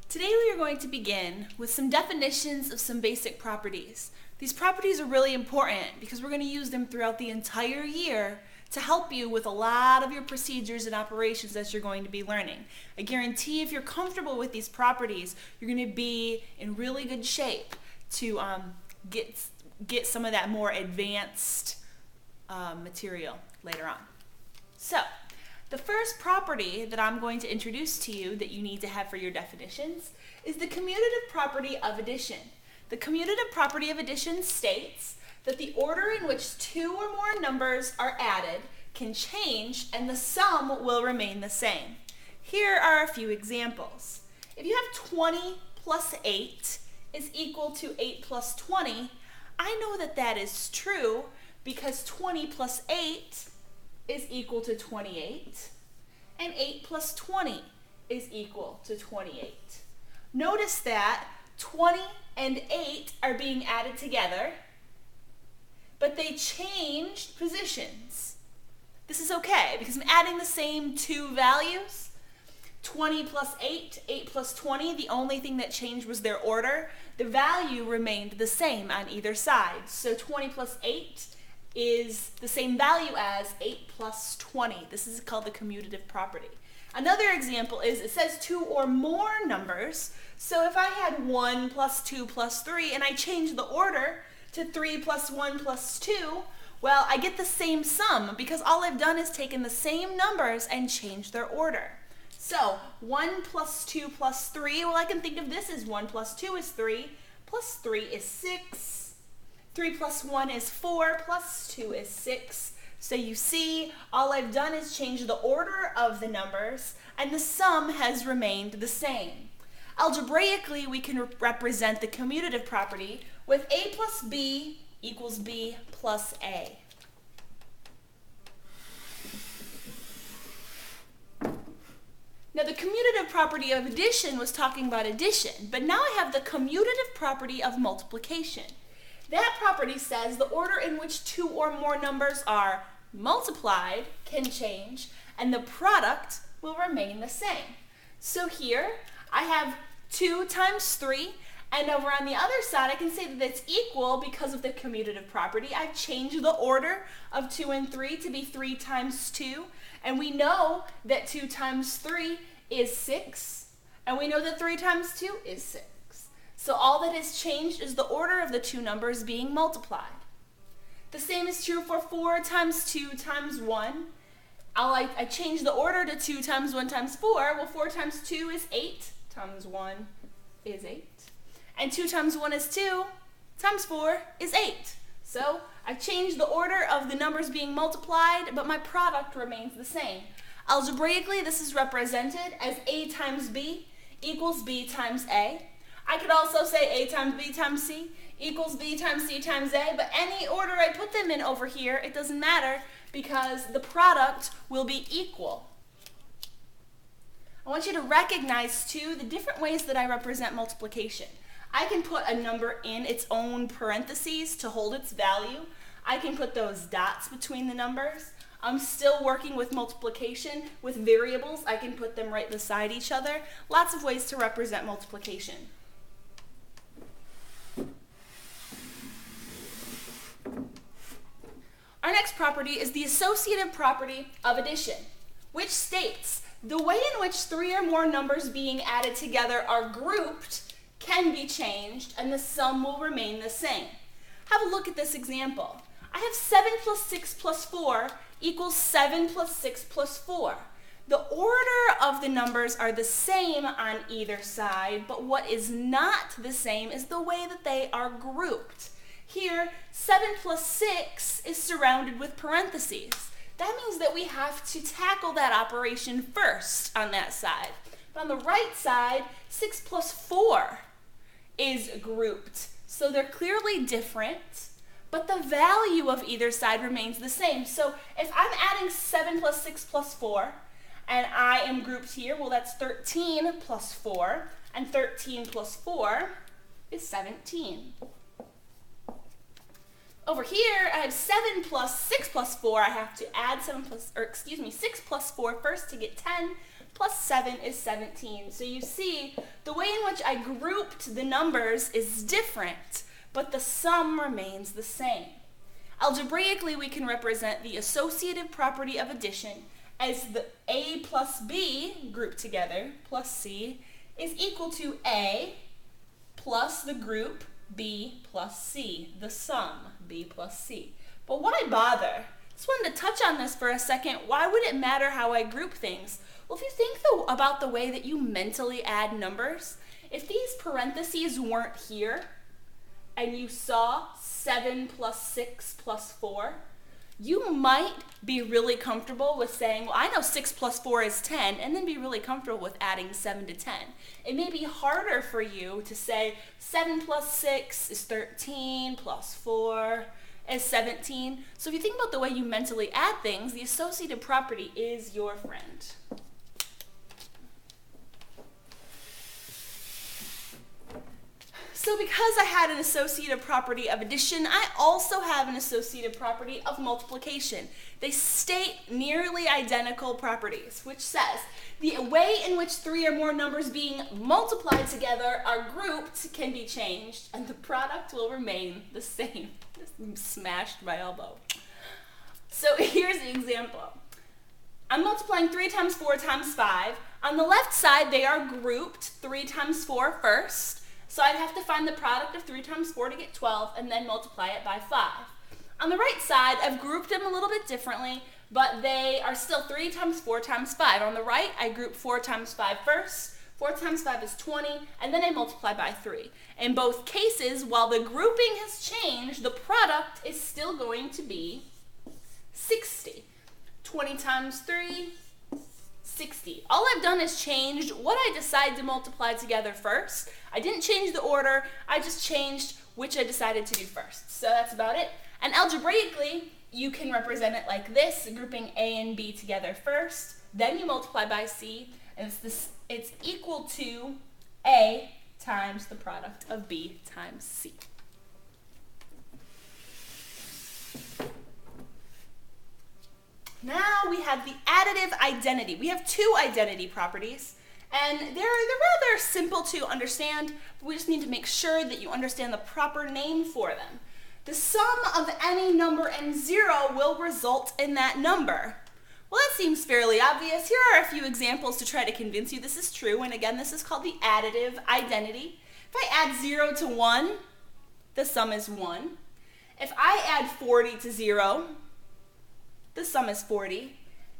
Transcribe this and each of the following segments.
Today we are going to begin with some definitions of some basic properties. These properties are really important because we're going to use them throughout the entire year to help you with a lot of your procedures and operations that you're going to be learning. I guarantee if you're comfortable with these properties, you're going to be in really good shape to get some of that more advanced material later on. So, the first property that I'm going to introduce to you that you need to have for your definitions is the commutative property of addition. The commutative property of addition states that the order in which two or more numbers are added can change and the sum will remain the same. Here are a few examples. If you have 20 plus 8 is equal to 8 plus 20, I know that that is true because 20 plus 8 is equal to 28, and 8 plus 20 is equal to 28. Notice that 20 and 8 are being added together, but they changed positions. This is okay because I'm adding the same two values. 20 plus 8, 8 plus 20, the only thing that changed was their order. The value remained the same on either side. So 20 plus 8 is the same value as 8 plus 20. This is called the commutative property. Another example is it says two or more numbers. So if I had 1 plus 2 plus 3 and I change the order to 3 plus 1 plus 2, well, I get the same sum because all I've done is taken the same numbers and changed their order. So 1 plus 2 plus 3, well, I can think of this as 1 plus 2 is 3, plus 3 is 6. 3 plus 1 is 4, plus 2 is 6. So you see, all I've done is change the order of the numbers, and the sum has remained the same. Algebraically, we can represent the commutative property with a plus b equals b plus a. Now, the commutative property of addition was talking about addition, but now I have the commutative property of multiplication. That property says the order in which two or more numbers are multiplied can change, and the product will remain the same. So here, I have 2 times 3, and over on the other side, I can say that it's equal because of the commutative property. I've changed the order of 2 and 3 to be 3 times 2, and we know that 2 times 3 is 6, and we know that 3 times 2 is 6. So all that has changed is the order of the two numbers being multiplied. The same is true for 4 times 2 times 1. I change the order to 2 times 1 times 4. Well, 4 times 2 is 8, times 1 is 8. And 2 times 1 is 2, times 4 is 8. So I've changed the order of the numbers being multiplied, but my product remains the same. Algebraically, this is represented as a times b equals b times a. I could also say a times b times c equals b times c times a, but any order I put them in over here, it doesn't matter because the product will be equal. I want you to recognize, too, the different ways that I represent multiplication. I can put a number in its own parentheses to hold its value. I can put those dots between the numbers. I'm still working with multiplication with variables. I can put them right beside each other. Lots of ways to represent multiplication. Our next property is the associative property of addition, which states the way in which 3 or more numbers being added together are grouped can be changed and the sum will remain the same. Have a look at this example. I have 7 plus 6 plus 4 equals 7 plus 6 plus 4. The order of the numbers are the same on either side, but what is not the same is the way that they are grouped. Here, 7 plus 6 is surrounded with parentheses. That means that we have to tackle that operation first on that side. But on the right side, 6 plus 4 is grouped. So they're clearly different, but the value of either side remains the same. So if I'm adding 7 plus 6 plus 4, and I am grouped here, well, that's 13 plus 4, and 13 plus 4 is 17. Over here, I have 7 plus 6 plus 4. I have to add 6 plus 4 first to get 10, plus 7 is 17. So you see, the way in which I grouped the numbers is different, but the sum remains the same. Algebraically, we can represent the associative property of addition as the A plus B grouped together plus C is equal to A plus the group B plus C, the sum B plus C. But why bother? Just wanted to touch on this for a second. Why would it matter how I group things? Well, if you think about the way that you mentally add numbers, if these parentheses weren't here and you saw 7 plus 6 plus 4, you might be really comfortable with saying, well, I know 6 plus 4 is 10, and then be really comfortable with adding 7 to 10. It may be harder for you to say 7 plus 6 is 13 plus 4 is 17. So if you think about the way you mentally add things, the associative property is your friend. So because I had an associative property of addition, I also have an associative property of multiplication. They state nearly identical properties, which says the way in which 3 or more numbers being multiplied together are grouped can be changed, and the product will remain the same. Just smashed my elbow. So here's the example. I'm multiplying 3 times 4 times 5. On the left side, they are grouped 3 times 4 first. So I'd have to find the product of 3 times 4 to get 12 and then multiply it by 5. On the right side, I've grouped them a little bit differently, but they are still 3 times 4 times 5. On the right, I group 4 times 5 first. 4 times 5 is 20, and then I multiply by 3. In both cases, while the grouping has changed, the product is still going to be 60. 20 times 3, 60. All I've done is changed what I decide to multiply together first. I didn't change the order, I just changed which I decided to do first. So that's about it. And algebraically, you can represent it like this, grouping A and B together first, then you multiply by C, and it's equal to A times the product of B times C. Now we have the additive identity. We have 2 identity properties, and they're rather simple to understand, but we just need to make sure that you understand the proper name for them. The sum of any number and 0 will result in that number. Well, that seems fairly obvious. Here are a few examples to try to convince you this is true, and again, this is called the additive identity. If I add 0 to 1, the sum is 1. If I add 40 to 0, the sum is 40.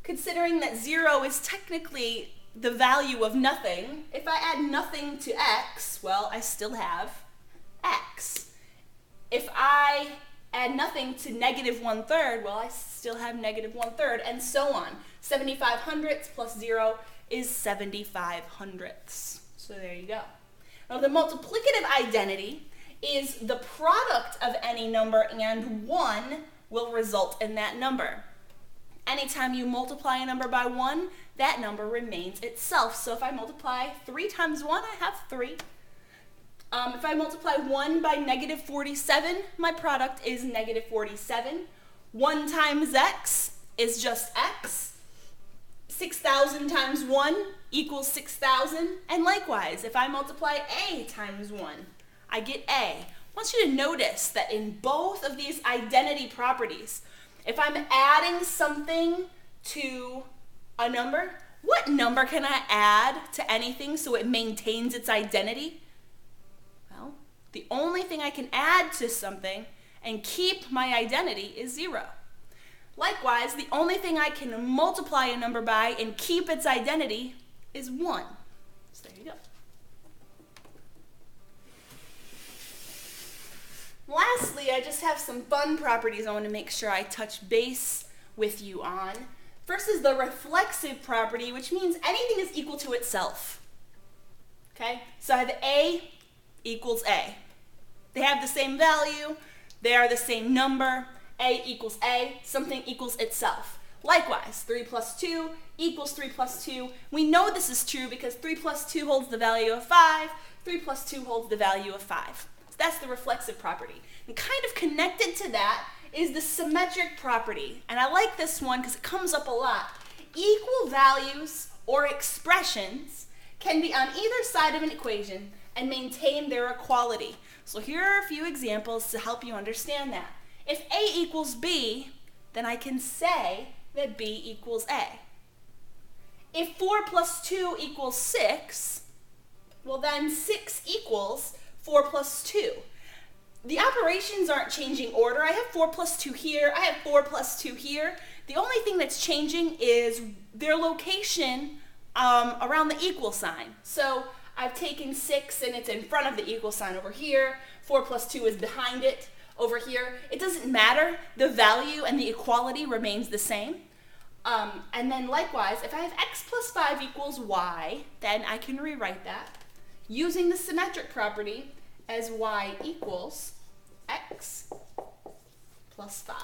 Considering that 0 is technically the value of nothing, if I add nothing to x, well, I still have x. If I add nothing to negative 1/3, well, I still have negative 1/3, and so on. 75 hundredths plus 0 is 75 hundredths. So there you go. Now the multiplicative identity is the product of any number and 1 will result in that number. Anytime you multiply a number by 1, that number remains itself. So if I multiply 3 times 1, I have 3. If I multiply 1 by negative 47, my product is negative 47. 1 times x is just x. 6,000 times 1 equals 6,000. And likewise, if I multiply a times 1, I get a. I want you to notice that in both of these identity properties, if I'm adding something to a number, what number can I add to anything so it maintains its identity? Well, the only thing I can add to something and keep my identity is 0. Likewise, the only thing I can multiply a number by and keep its identity is 1. So there you go. Lastly, I just have some fun properties I want to make sure I touch base with you on. First is the reflexive property, which means anything is equal to itself. Okay? So I have A equals A. They have the same value. They are the same number. A equals A. Something equals itself. Likewise, 3 plus 2 equals 3 plus 2. We know this is true because 3 plus 2 holds the value of 5. 3 plus 2 holds the value of 5. That's the reflexive property. And kind of connected to that is the symmetric property. And I like this one because it comes up a lot. Equal values or expressions can be on either side of an equation and maintain their equality. So here are a few examples to help you understand that. If A equals B, then I can say that B equals A. If 4 plus 2 equals 6, well then 6 equals 4 plus 2. The operations aren't changing order. I have 4 plus 2 here, I have 4 plus 2 here. The only thing that's changing is their location around the equal sign. So I've taken 6 and it's in front of the equal sign over here. 4 plus 2 is behind it over here. It doesn't matter. The value and the equality remains the same. And then likewise, if I have x plus 5 equals y, then I can rewrite that using the symmetric property as y equals x plus 5.